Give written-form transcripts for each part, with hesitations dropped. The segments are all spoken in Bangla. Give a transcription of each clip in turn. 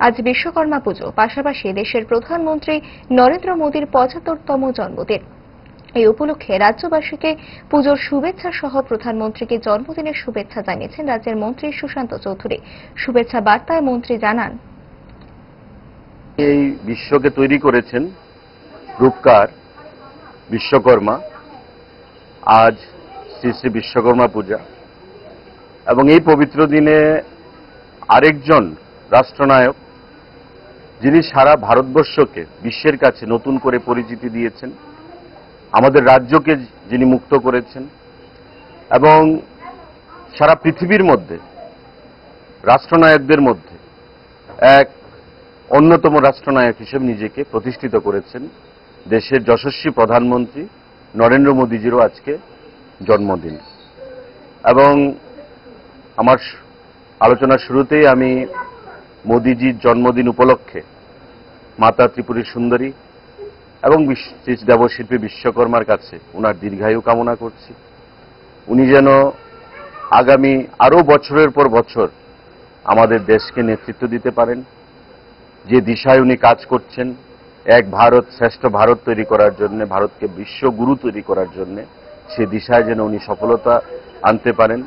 আজ বিশ্বকর্মা পুজো, পাশাপাশি দেশের প্রধানমন্ত্রী নরেন্দ্র মোদীর ৭৫তম জন্মদিন। এই উপলক্ষে রাজ্যবাসীকে পুজোর শুভেচ্ছা সহ প্রধানমন্ত্রীকে জন্মদিনের শুভেচ্ছা জানিয়েছেন রাজ্যের মন্ত্রী সুশান্ত চৌধুরী। শুভেচ্ছা বার্তায় মন্ত্রী জানান, এই বিশ্বকে তৈরি করেছেন রূপকার বিশ্বকর্মা। আজ শ্রী শ্রী বিশ্বকর্মা পূজা এবং এই পবিত্র দিনে আরেকজন রাষ্ট্রনায়ক, যিনি সারা ভারতবর্ষকে বিশ্বের কাছে নতুন করে পরিচিতি দিয়েছেন, আমাদের রাজ্যকে যিনি মুক্ত করেছেন এবং সারা পৃথিবীর মধ্যে রাষ্ট্রনায়কদের মধ্যে এক অন্যতম রাষ্ট্রনায়ক হিসেবে নিজেকে প্রতিষ্ঠিত করেছেন, দেশের যশস্বী প্রধানমন্ত্রী নরেন্দ্র মোদীজিরও আজকে জন্মদিন। এবং আমার আলোচনার শুরুতেই আমি মোদীজির জন্মদিন উপলক্ষে মাতা ত্রিপুরী সুন্দরী এবং দেবশিল্পী বিশ্বকর্মার কাছে ওনার দীর্ঘায়ু কামনা করছি। উনি যেন আগামী আরো বছরের পর বছর আমাদের দেশকে নেতৃত্ব দিতে পারেন। যে দিশায় উনি কাজ করছেন, এক ভারত শ্রেষ্ঠ ভারত তৈরি করার জন্য, ভারতকে বিশ্বগুরু তৈরি করার জন্য, সে দিশায় যেন উনি সফলতা আনতে পারেন।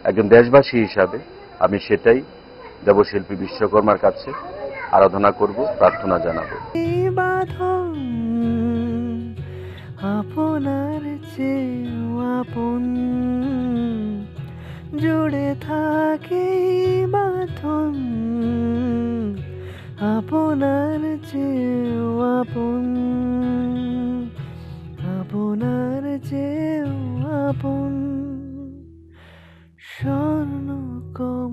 একজন দেশবাসী হিসাবে আমি সেটাই দেবশিল্পী বিশ্বকর্মার কাছে আরাধনা করব, প্রার্থনা জানাবো। আপনার চেয়েও আপন জুড়ে থাকে বাঁধন, আপনার চেয়েও আপন, আপনার চেয়েও আপন। স্বর্ণ কমল